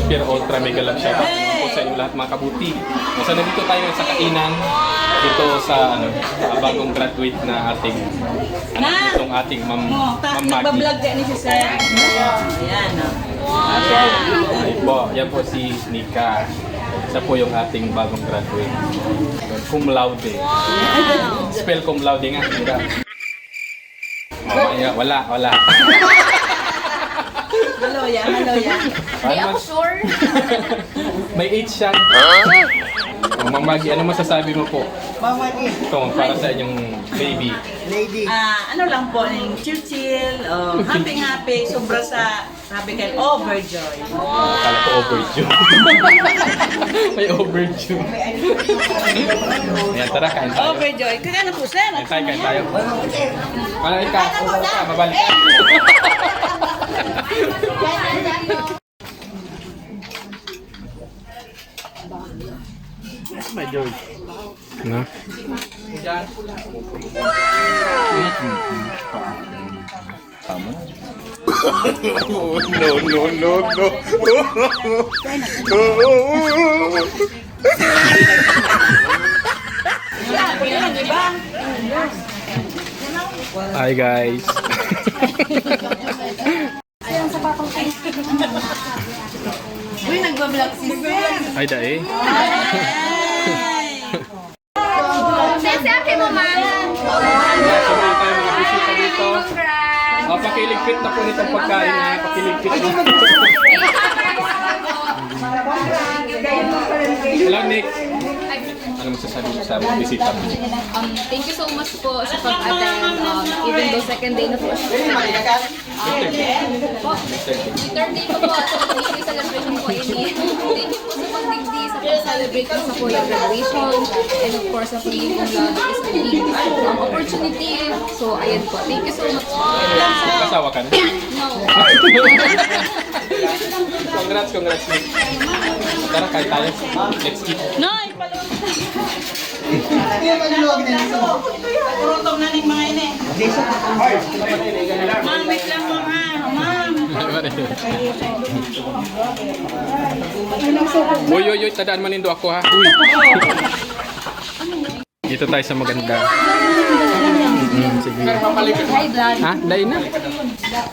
Super Ultra Mega Love shout out po sa inyo lahat mga kabuti. So nandito tayo sa kainan dito sa bagong graduate na ating itong ating Ma'am Maggie. Nagbablog ka ni si Sir. Ayan, no? Yan po si Nika. Siya po yung ating bagong graduate. Cum laude. Spell cum laude nga. Mamaya, wala. Maloya. Hindi ako sure. May H siya. Ma'am Maggie, ano masasabi mo po? Ito, para sa inyong baby. Ano lang po, yung chill, happy, sobra sa sabi kayo, overjoy. Kala ko overdue. May overdue. Ayan, tara, kain tayo. Overjoy. Kaya na po, Sir. Kain tayo. Ano, ikaw? Mabalik ka. My George. Na? Hi guys. Uy, nagbablog si Sir. Hi Dae. Sensei, akin mo, ma'am. Sabay tayo mga bisita dito. Congrats. Pakiligpit na po nitong pagkain ha. Pakiligpit na. Hello Nick. Ano masasabi mo sa mga bisita mo? Thank you so much po sa pag-attend. Even though second day na po siya. Third day po po sa pag-ibig celebration po. Thank you po sa pag-digdi sa pag-celebrate po sa po yung graduation. And of course, sa pagiging love is a big opportunity. So, ayan po. Thank you so much po. Kasawa ka na? No. Congrats Nick. Tara, kain tayo. Let's eat. Noy, Kurutong na ning mga ini. Ma'am, wait lang mo ha. Ma'am. Uy, tadaan manindo ako ha. Uy. Dito tayo sa maganda. Sige. Hi, vlog. Ha? Dahil na?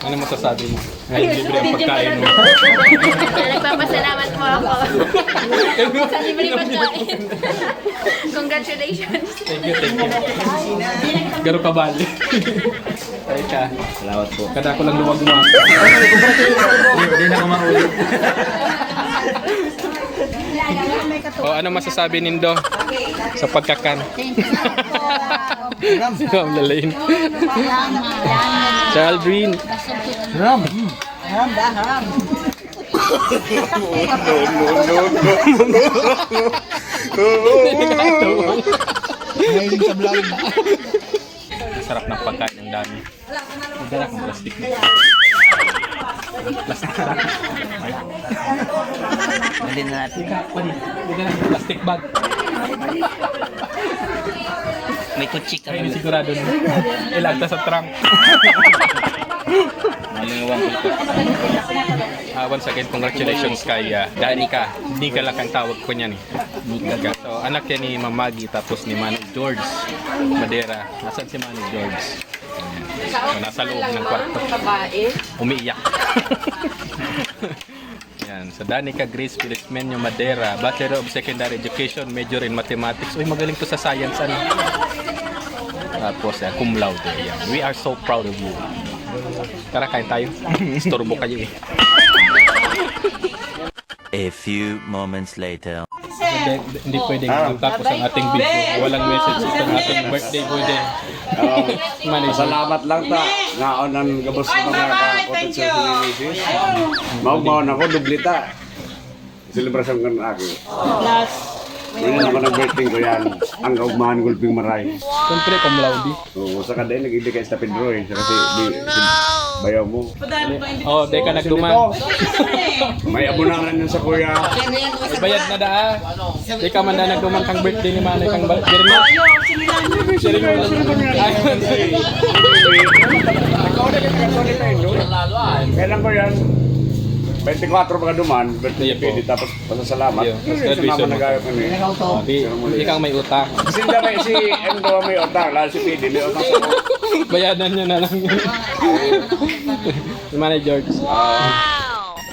Ano masasabi mo? Ngayon, libre ang pagkain mo. Nagpapasalamat po ako. Sa libre pagkain. Congratulations. Thank you. Garo ka bali. Tayo ka. Salamat po. Kada ko lang luwag mo. Hindi na ako maulit. O ano masasabi nindo sa pagkakan? Thank you po. Ang lalain. Sa Aldrin. Ram! Ngayon sa vlog. Sarap ng pagkain ng dami. Magdala kong plastic na. Plastic sarap. Hindi na natin. Magdala kong plastic bag. May kutsik Ay, sigurado na. Ilagta sa trunk. Malingawang ko. Once again, congratulations kay Danica. Nika lang ang tawag ko niya ni. Nika. So, anak yan ni Ma'am Maggie tapos ni Manny George Madera. Nasaan si Manny George? So, nasa loob ng kwarto. Umiiyak. Yan. So, Danica Grace Felizmenio Madera, Bachelor of Secondary Education, major in Mathematics. Uy, magaling to sa science. Ano? Tapos, cum laude. Yan. We are so proud of you. Tara, kain tayo. Istorbo kayo eh. A few moments later. Hindi pwedeng tapos ang ating video. Walang message sa ating birthday boy din. Salamat lang ta. Naon ang gabos ng mga kakotot sa Pilipinas. Mau-mau na ko, dublita. Selebrasyon ka na ako. Ngayon naman ang birthday ko yan. Ang kaugmahan gulping maray. Siyempre, cum laude. Oo, sa kada nag-ibig kay sa Pedro eh. Kasi bayaw mo. Oh, di ka nagduman. May abunangan yun sa kuya. Bayad na daa. Di ka man na nagduman kang birthday ni Manay kang birthday mo. Sharing mo lang. Ikaw na yung kasolid na yun. Kailan ko yan? 24 mga duman, birthday Iya po. PD, tapos pasasalamat. Iya. Kasi Graduation sumama mo. na gaya ko ni. Ikaw may utang. Kasi hindi may si Endo may utang, lalo si PD may utang sa ako. Bayadan niya na lang yun. Si Manay George.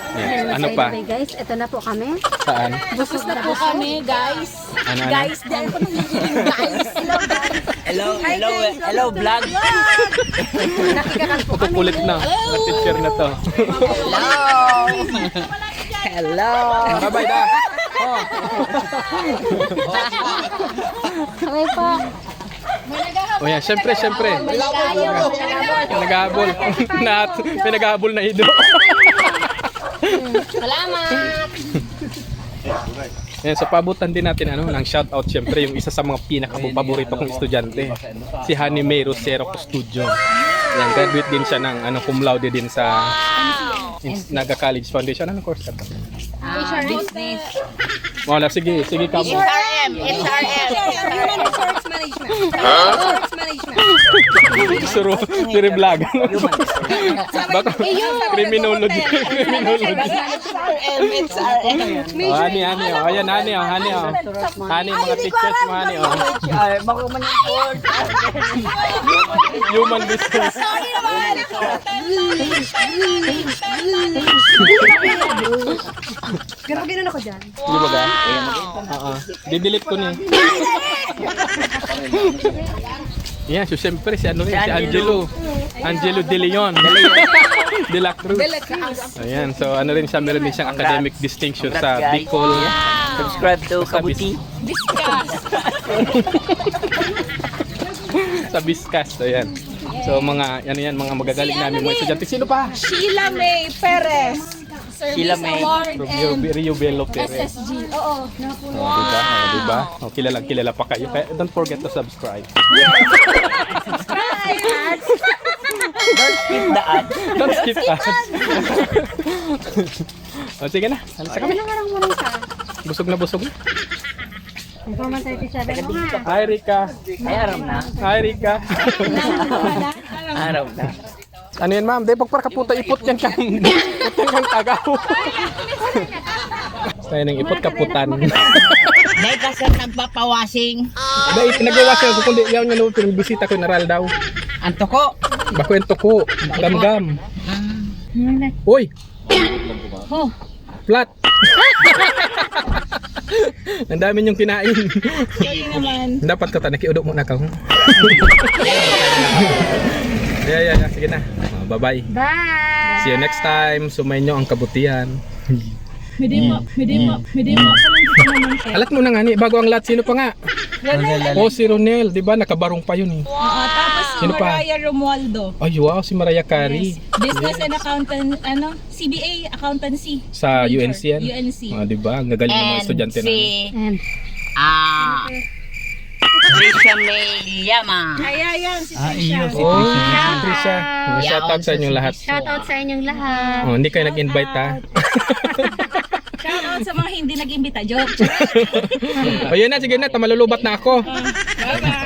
Yes. Ano pa? Guys, ito na po kami. Saan? Busog na Po kami, guys. Ano? Guys, dahil ko nagiging guys. Hello, vlog. Kukulit na. Picture na to. Hello. Bye-bye da. Oh. Kami pa. Oh yan, syempre. Naghahabol. May naghahabol na ido. Salamat. Yan, so pabutan din natin ng shoutout syempre yung isa sa mga pinaka-paborito kong estudyante, si Honey May Rosero Custodio. Yan, graduate din siya ng cum laude din sa Naga College Foundation. Anong course ka to? Business. Wala, sige ka mo. HRM. Human Resource Management. Resource Management. Suro, vlog. Baka criminology. Oh, Hani, oh. Ayan, Hani, oh. Hani, mga pictures mo, Hani, oh. Human business. Grabe na ako dyan. Di ba ga? Oo. Didelete ko niya. Yan, so siyempre si Angelo. Angelo De Leon. De la Cruz. Ayan, so rin siya, meron din siyang academic distinction sa Bicol. Subscribe to Kabuti. Sa Biscas, ayan. So mga mga magagaling namin mga estudyante. Sino pa? Sheila May Perez. Sheila May. Rio Bello Perez. SSG. Oo. Diba? Oh, kilala pa kayo. Kaya don't forget to subscribe. Don't skip ads. O sige na, alis na kami. Busog na. Informan tayo sa sabi mo ha. Hi Rika. Ay, araw na. Hi Rika. Araw na. Ano yan ma'am? Dahil pagparkaputa ipot yan kang tagaw. Tayo ng ipot kaputan. Dahil kasi nagpapawasing. Dahil pinagawa siya. Kundi yaw niya no, pinabisita ko naral daw. Anto ko. Bakwento ko. Gam-gam. Uy! Flat! Ang dami niyong kinain. Dapat ka ta, nakiudo muna ka. Yeah. Sige na. Bye-bye. Bye! See you next time. Sumayin nyo ang kabutihan. Medimo. Alat mo na nga ni, bago ang lahat, sino pa nga? Oh, si Ronel, di ba? Nakabarong pa yun eh. Tapos si Sino pa? Mariah Romualdo. Ay, wow, si Mariah Carey. Business and accountant, CBA, accountancy. Sa UNC yan. UNC. Oh, di ba? Ang gagaling ng mga estudyante na. And Trisha May Llama. Ayan, si Trisha. Oh, si Trisha. Shoutout sa inyong lahat. shoutout sa inyong lahat. Oh, hindi kayo nag-invite ha. Shoutout sa mga hindi nag-imbita. Joke. O yun na, sige na, malulubat na ako. Bye-bye.